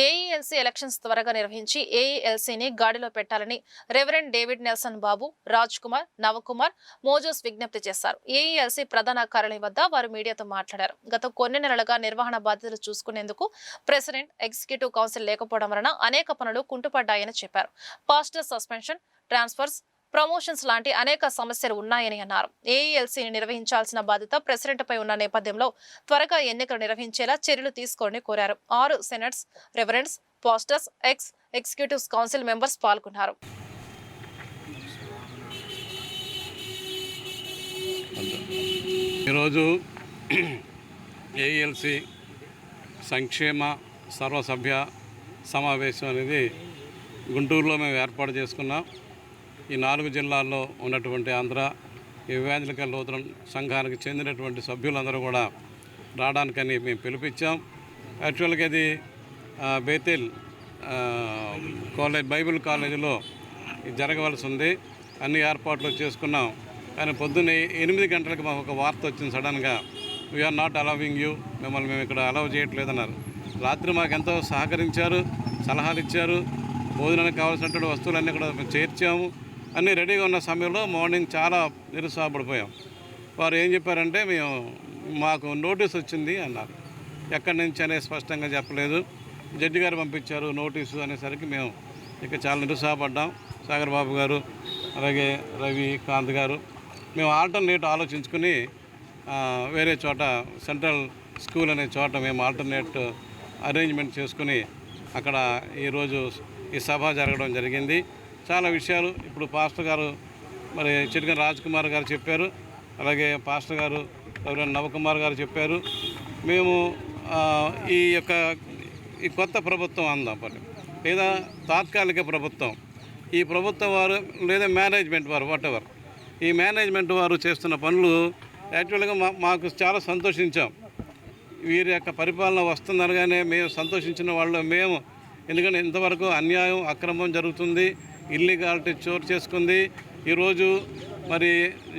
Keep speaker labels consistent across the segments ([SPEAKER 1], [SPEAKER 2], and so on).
[SPEAKER 1] AELC elections త్వరగా నిర్వహించి ఏఈఎల్సీని గాడిలో పెట్టాలని రెవరెండ్ డేవిడ్ నెల్సన్ బాబు, రాజ్ కుమార్, నవకుమార్, మోజోస్ విజ్ఞప్తి చేశారు. ఏఈఎల్సీ ప్రధాన కార్యాలయం వద్ద వారు మీడియాతో మాట్లాడారు. గత కొన్ని నెలలుగా నిర్వహణ బాధ్యతలు చూసుకునేందుకు ప్రెసిడెంట్, ఎగ్జిక్యూటివ్ కౌన్సిల్ లేకపోవడం వలన అనేక పనులు కుంటుపడ్డాయని చెప్పారు. పాస్టర్ సస్పెన్షన్, ట్రాన్స్ఫర్స్, ప్రమోషన్స్ లాంటి అనేక సమస్యలు ఉన్నాయని అన్నారు. ఏఈఎల్సీని నిర్వహించాల్సిన బాధ్యత ప్రెసిడెంట్ పై ఉన్న నేపథ్యంలో త్వరగా ఎన్నికలు నిర్వహించేలా చర్యలు తీసుకోవాలని కోరారు. 6 సెనెట్స్, రెవరెండ్స్, పాస్టర్స్, ఎగ్జిక్యూటివ్ కౌన్సిల్ మెంబర్స్ పాల్గొన్నారు.
[SPEAKER 2] ఈరోజు ఏఈఎల్సీ సంక్షేమ సర్వసభ్య సమావేశం అనేది గుంటూరులో మేము ఏర్పాటు చేసుకున్నాం. ఈ 4 జిల్లాల్లో ఉన్నటువంటి ఆంధ్ర ఎవాంజలికల్ లూథరన్ సంఘానికి చెందినటువంటి సభ్యులందరూ కూడా రావడానికని మేము పిలిపించాం. యాక్చువల్గా ఇది బేతేల్ బైబిల్ కాలేజీలో జరగవలసి ఉంది. అన్ని ఏర్పాట్లు చేసుకున్నాం. కానీ పొద్దున్నే 8 గంటలకు మాకు ఒక వార్త వచ్చింది సడన్గా, వీఆర్ నాట్ అలవింగ్ యూ, మిమ్మల్ని మేము ఇక్కడ అలవ్ చేయట్లేదన్నారు. రాత్రి మాకు ఎంతో సహకరించారు, సలహాలు ఇచ్చారు, భోజనానికి కావాల్సినటువంటి వస్తువులన్నీ కూడా మేము చేర్చాము. అన్నీ రెడీగా ఉన్న సమయంలో మార్నింగ్ చాలా నిరుత్సాహపడిపోయాం. వారు ఏం చెప్పారంటే, మాకు నోటీస్ వచ్చింది అన్నారు. ఎక్కడి నుంచి అనేది స్పష్టంగా చెప్పలేదు. జడ్జి గారు పంపించారు నోటీసు అనేసరికి మేము ఇక చాలా నిరుత్సాహపడ్డాం. సాగర్ బాబు గారు, అలాగే రవి కాంత్ గారు, మేము ఆల్టర్నేట్ ఆలోచించుకుని వేరే చోట సెంట్రల్ స్కూల్ అనే చోట మేము ఆల్టర్నేట్ అరేంజ్మెంట్ చేసుకుని అక్కడ ఈరోజు ఈ సభ జరగడం జరిగింది. చాలా విషయాలు ఇప్పుడు పాస్టర్ గారు మరి చిటికన రాజ్ కుమార్ గారు చెప్పారు, అలాగే పాస్టర్ గారు నవకుమార్ గారు చెప్పారు. మేము ఈ కొత్త ప్రభుత్వం అందాం లేదా తాత్కాలిక ప్రభుత్వం, ఈ ప్రభుత్వం వారు లేదా మేనేజ్మెంట్ వారు వాటెవర్, ఈ మేనేజ్మెంట్ వారు చేస్తున్న పనులు యాక్చువల్గా మాకు చాలా సంతోషించాం. వీరి యొక్క పరిపాలన వస్తుందనగానే మేము సంతోషించిన వాళ్ళు మేము. ఎందుకంటే ఇంతవరకు అన్యాయం, అక్రమం జరుగుతుంది, ఇల్లీగాలిటీ చోటు చేసుకుంది. ఈరోజు మరి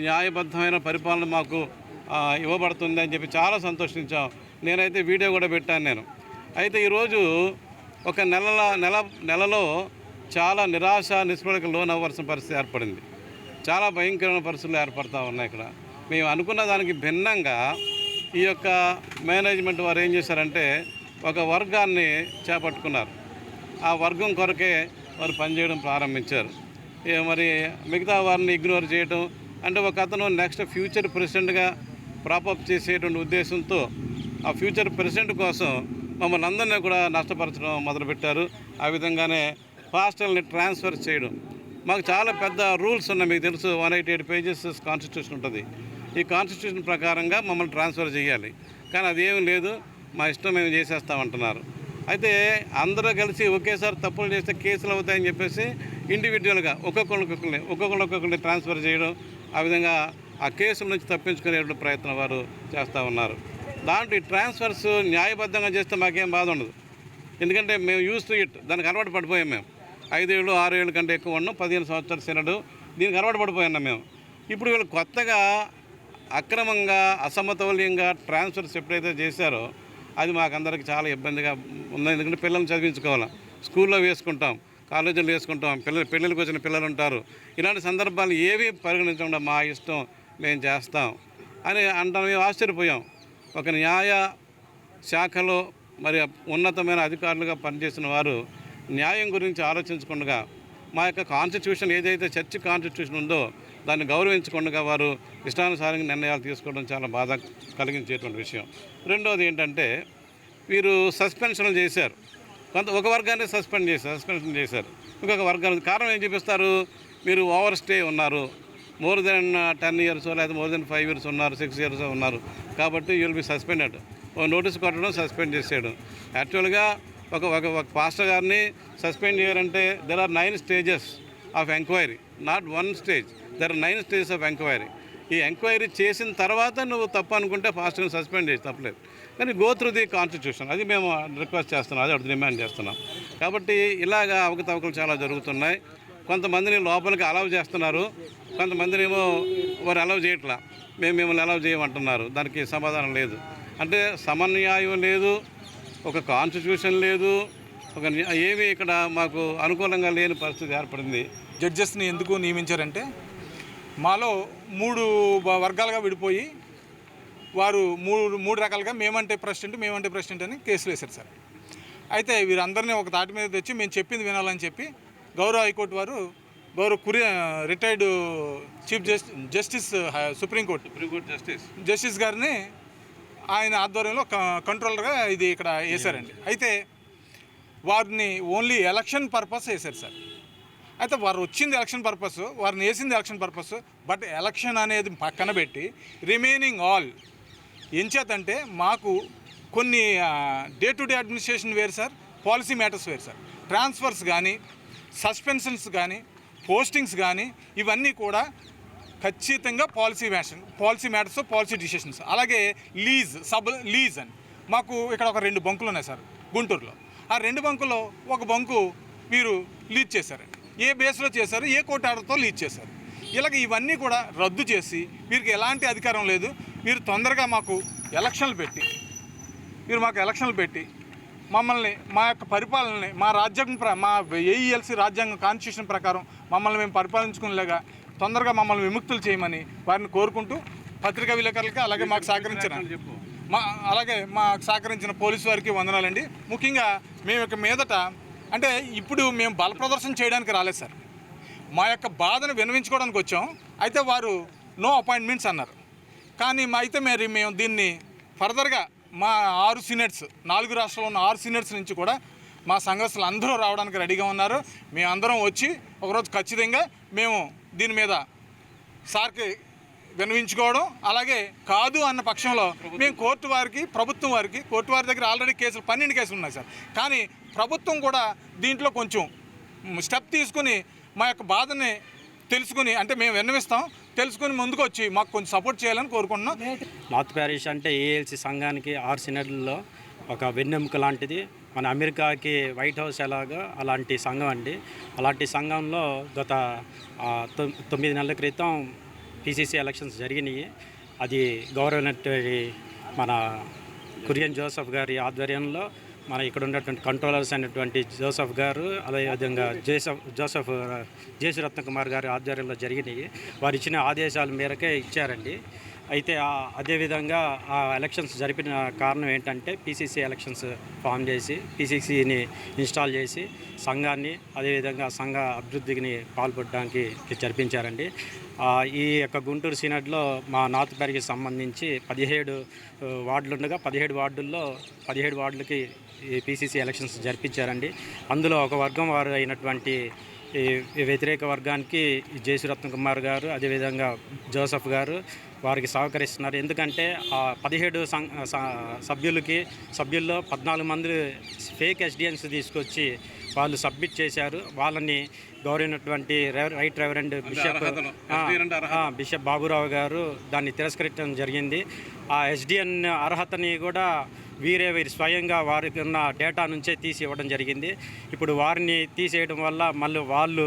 [SPEAKER 2] న్యాయబద్ధమైన పరిపాలన మాకు ఇవ్వబడుతుంది అని చెప్పి చాలా సంతోషించాం. నేనైతే వీడియో కూడా పెట్టాను. అయితే ఈరోజు ఒక నెలలో చాలా నిరాశ నిస్పృహలకు లోనవ్వాల్సిన పరిస్థితి ఏర్పడింది. చాలా భయంకరమైన పరిస్థితులు ఏర్పడతా ఉన్నాయి. ఇక్కడ మేము అనుకున్న దానికి భిన్నంగా ఈ యొక్క మేనేజ్మెంట్ వారు ఏం చేశారంటే ఒక వర్గాన్ని చేపట్టుకున్నారు. ఆ వర్గం కొరకే వారు పనిచేయడం ప్రారంభించారు. మరి మిగతా వారిని ఇగ్నోర్ చేయడం అంటే ఒక అతను నెక్స్ట్ ఫ్యూచర్ ప్రెసిడెంట్గా ప్రాపప్ చేసేటువంటి ఉద్దేశంతో ఆ ఫ్యూచర్ ప్రెసిడెంట్ కోసం మమ్మల్ని అందరినీ కూడా నష్టపరచడం మొదలుపెట్టారు. ఆ విధంగానే పాస్టర్ని ట్రాన్స్ఫర్ చేయడం. మాకు చాలా పెద్ద రూల్స్ ఉన్నాయి, మీకు తెలుసు. 188 పేజెస్ కాన్స్టిట్యూషన్ ఉంటుంది. ఈ కాన్స్టిట్యూషన్ ప్రకారంగా మమ్మల్ని ట్రాన్స్ఫర్ చేయాలి. కానీ అదేమీ లేదు, మా ఇష్టం మేము చేసేస్తామంటున్నారు. అయితే అందరూ కలిసి ఒకేసారి తప్పులు చేస్తే కేసులు అవుతాయని చెప్పేసి ఇండివిజువల్గా ఒక్కొక్కరిని ట్రాన్స్ఫర్ చేయడం, ఆ విధంగా ఆ కేసుల నుంచి తప్పించుకునే ప్రయత్నం వారు చేస్తూ ఉన్నారు. దాంట్లో ఈ ట్రాన్స్ఫర్స్ న్యాయబద్ధంగా చేస్తే మాకేం బాధ ఉండదు. ఎందుకంటే మేము యూస్ టు ఇట్, దానికి అలవాటు పడిపోయాం. మేము 5 ఏళ్ళు 6 ఏళ్ళ కంటే ఎక్కువ ఉన్నాం, 15 సంవత్సరాలు సెనడు, దీనికి అలవాటు పడిపోయాం మేము. ఇప్పుడు వీళ్ళు కొత్తగా అక్రమంగా అసమతౌల్యంగా ట్రాన్స్ఫర్స్ ఎప్పుడైతే చేశారో అది మాకందరికి చాలా ఇబ్బందిగా ఉంది. ఎందుకంటే పిల్లల్ని చదివించుకోవాలి, స్కూల్లో వేసుకుంటాం, కాలేజీలో వేసుకుంటాం, పెళ్ళిళ్ళకి వచ్చిన పిల్లలు ఉంటారు. ఇలాంటి సందర్భాలు ఏవి పరిగణించకుండా మా ఇష్టం మేము చేస్తాం అని అంటాం. మేము ఆశ్చర్యపోయాం. ఒక న్యాయ శాఖలో మరి ఉన్నతమైన అధికారులుగా పనిచేసిన వారు న్యాయం గురించి ఆలోచించకుండా మా యొక్క కాన్స్టిట్యూషన్ ఏదైతే చర్చ్ కాన్స్టిట్యూషన్ ఉందో దాన్ని గౌరవించకుండా వారు ఇష్టానుసారంగా నిర్ణయాలు తీసుకోవడం చాలా బాధ కలిగించేటువంటి విషయం. రెండోది ఏంటంటే వీరు సస్పెన్షన్ చేశారు. ఒక వర్గాన్ని సస్పెన్షన్ చేశారు, ఇంకొక వర్గాన్ని కారణం ఏం చూపిస్తారు, మీరు ఓవర్ స్టే ఉన్నారు, మోర్ దెన్ 10 years లేదా మోర్ దెన్ 5 years ఉన్నారు, 6 years ఉన్నారు, కాబట్టి you will be suspended. Notice కొట్టడం, సస్పెండ్ చేసేయడం. యాక్చువల్గా ఒక పాస్టర్ గారిని సస్పెండ్ చేయాలంటే there are 9 stages of enquiry, not 1 stage. There are 9 stages of enquiry. ఈ ఎంక్వైరీ చేసిన తర్వాత నువ్వు తప్పు అనుకుంటే పాస్టర్ని సస్పెండ్ చేసి తప్పలేదు. కానీ గో త్రూ ది కాన్స్టిట్యూషన్, అది మేము రిక్వెస్ట్ చేస్తున్నాం, అది అటు డిమాండ్ చేస్తున్నాం. కాబట్టి ఇలాగా అవకతవకలు చాలా జరుగుతున్నాయి. కొంతమందిని లోపలికి అలౌ చేస్తున్నారు, కొంతమందిని ఏమో వారు అలౌ చేయట్లా, మేము మిమ్మల్ని అలౌ చేయమంటున్నారు. దానికి సమాధానం లేదు. అంటే సమన్యాయం లేదు, ఒక కాన్స్టిట్యూషన్ లేదు, ఒక ఏమీ ఇక్కడ మాకు అనుకూలంగా లేని పరిస్థితి ఏర్పడింది.
[SPEAKER 3] జడ్జెస్ని ఎందుకు నియమించారంటే మాలో మూడు వర్గాలుగా విడిపోయి వారు మూడు రకాలుగా మేమంటే ప్రెసిడెంట్ అని కేసులు వేశారు సార్. అయితే వీరందరినీ ఒక తాటి మీద తెచ్చి మేము చెప్పింది వినాలని చెప్పి గౌరవ హైకోర్టు వారు retired chief justice supreme court justice గారిని ఆయన ఆధ్వర్యంలో కంట్రోలర్గా ఇది ఇక్కడ వేశారండి. అయితే వారిని ఓన్లీ ఎలక్షన్ పర్పస్ వేశారు సార్. అయితే వారు వచ్చింది ఎలక్షన్ పర్పస్, వారిని వేసింది ఎలక్షన్ పర్పస్. బట్ ఎలక్షన్ అనేది పక్కన పెట్టి రిమైనింగ్ ఆల్ ఎంచేతంటే మాకు కొన్ని డే టు డే అడ్మినిస్ట్రేషన్ వేరు సార్, పాలసీ మ్యాటర్స్ వేరు సార్. ట్రాన్స్ఫర్స్ కానీ, సస్పెన్షన్స్ కానీ, పోస్టింగ్స్ కానీ ఇవన్నీ కూడా ఖచ్చితంగా పాలసీ మ్యాటర్స్, పాలసీ డిసిషన్స్. అలాగే లీజ్ అని మాకు ఇక్కడ ఒక 2 బంకులు ఉన్నాయి సార్ గుంటూరులో. ఆ 2 బంకుల్లో ఒక బంకు వీరు లీజ్ చేశారండి. ఏ బేస్లో చేశారు, ఏ కోర్టు ఆర్డర్తో లీజ్ చేశారు. ఇలాగ ఇవన్నీ కూడా రద్దు చేసి వీరికి ఎలాంటి అధికారం లేదు. వీరు తొందరగా మాకు ఎలక్షన్లు పెట్టి మమ్మల్ని మా యొక్క పరిపాలనని మా రాజ్యాంగం మా ఏఈఎల్సీ రాజ్యాంగం కాన్స్టిట్యూషన్ ప్రకారం మమ్మల్ని మేము పరిపాలించుకునేలాగా తొందరగా మమ్మల్ని విముక్తులు చేయమని వారిని కోరుకుంటూ పత్రికా విలేకరులకి అలాగే మాకు సహకరించిన పోలీసు వారికి వందనాలండి. ముఖ్యంగా మేము ఇక మీదట అంటే ఇప్పుడు మేము బల ప్రదర్శన చేయడానికి రాలేదు సార్, మా యొక్క బాధను విన్నవించుకోవడానికి వచ్చాం. అయితే వారు నో అపాయింట్మెంట్స్ అన్నారు. కానీ మేము దీన్ని ఫర్దర్గా మా 6 సీనియర్స్ 4 రాష్ట్రాల్లో ఉన్న 6 సీనియర్స్ నుంచి కూడా మా సంఘస్థులు అందరూ రావడానికి రెడీగా ఉన్నారు. మేమందరం వచ్చి ఒకరోజు ఖచ్చితంగా మేము దీని మీద సార్కి విన్నవించుకోవడం, అలాగే కాదు అన్న పక్షంలో మేము కోర్టు వారి దగ్గర ఆల్రెడీ 12 కేసులు ఉన్నాయి సార్. కానీ ప్రభుత్వం కూడా దీంట్లో కొంచెం స్టెప్ తీసుకుని మా యొక్క బాధని తెలుసుకుని, అంటే మేము విన్నవిస్తాం, తెలుసుకుని ముందుకు వచ్చి మాకు కొంచెం సపోర్ట్ చేయాలని కోరుకుంటున్నాం.
[SPEAKER 4] నార్త్ ప్యారిష్ అంటే ఏఎల్సీ సంఘానికి 6 సినెట్లలో ఒక వెన్నెముక లాంటిది. మన అమెరికాకి వైట్ హౌస్ ఎలాగో అలాంటి సంఘం అండి. అలాంటి సంఘంలో గత 9 నెలల క్రితం పిసిసి ఎలక్షన్స్ జరిగినాయి. అది గౌరవనటువంటి మన కురియన్ జోసెఫ్ గారి ఆధ్వర్యంలో మన ఇక్కడ ఉన్నటువంటి కంట్రోలర్స్ అయినటువంటి జోసెఫ్ గారు, అదేవిధంగా జేసు రత్నకుమార్ గారి ఆధ్వర్యంలో జరిగినాయి. వారు ఇచ్చిన ఆదేశాల మేరకే ఇచ్చారండి. అయితే అదేవిధంగా ఆ ఎలక్షన్స్ జరిపిన కారణం ఏంటంటే పిసిసి ఎలక్షన్స్ ఫామ్ చేసి పిసిసిని ఇన్స్టాల్ చేసి సంఘాన్ని అదేవిధంగా సంఘ అభివృద్ధిని పాల్పడడానికి జరిపించారండి. ఈ యొక్క గుంటూరు సినెట్లో మా నార్త్ ప్యారిష్కి సంబంధించి 17 వార్డులు ఉండగా 17 వార్డుల్లో 17 వార్డులకి పిసిసి ఎలక్షన్స్ జరిపించారండి. అందులో ఒక వర్గం వారు అయినటువంటి ఈ వ్యతిరేక వర్గానికి జేసు రత్నకుమార్ గారు అదేవిధంగా జోసెఫ్ గారు వారికి సహకరిస్తున్నారు. ఎందుకంటే ఆ 17 సభ్యుల్లో 14 మంది ఫేక్ ఎస్డిఎన్స్ తీసుకొచ్చి వాళ్ళు సబ్మిట్ చేశారు. వాళ్ళని గౌరవైనటువంటి రైట్ రెవరెండ్ బిషప్ బాబురావు గారు దాన్ని తిరస్కరించడం జరిగింది. ఆ ఎస్డిఎన్ అర్హతని కూడా వీరు స్వయంగా వారికి ఉన్న డేటా నుంచే తీసి ఇవ్వడం జరిగింది. ఇప్పుడు వారిని తీసేయడం వల్ల మళ్ళీ వాళ్ళు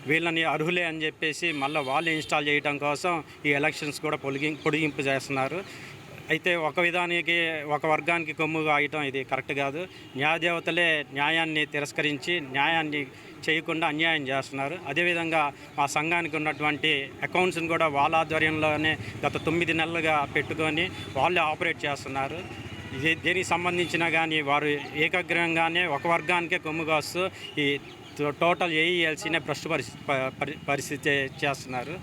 [SPEAKER 4] వీళ్ళని అర్హులే అని చెప్పేసి మళ్ళీ వాళ్ళు ఇన్స్టాల్ చేయడం కోసం ఈ ఎలక్షన్స్ కూడా పొడిగింపు చేస్తున్నారు. అయితే ఒక వర్గానికి కొమ్ముగా అయ్యటం ఇది కరెక్ట్ కాదు. న్యాయదేవతలే న్యాయాన్ని తిరస్కరించి న్యాయాన్ని చేయకుండా అన్యాయం చేస్తున్నారు. అదేవిధంగా మా సంఘానికి ఉన్నటువంటి అకౌంట్స్ని కూడా వాళ్ళ ఆధ్వర్యంలోనే గత 9 నెలలుగా పెట్టుకొని వాళ్ళే ఆపరేట్ చేస్తున్నారు. దేనికి సంబంధించినా కానీ వారు ఏకగ్రహంగానే ఒక వర్గానికే కొమ్ముగా వస్తూ ఈ టోటల్ ఏఈఎల్సీనే భ్రష్టు పరిస్థితి చేస్తున్నారు.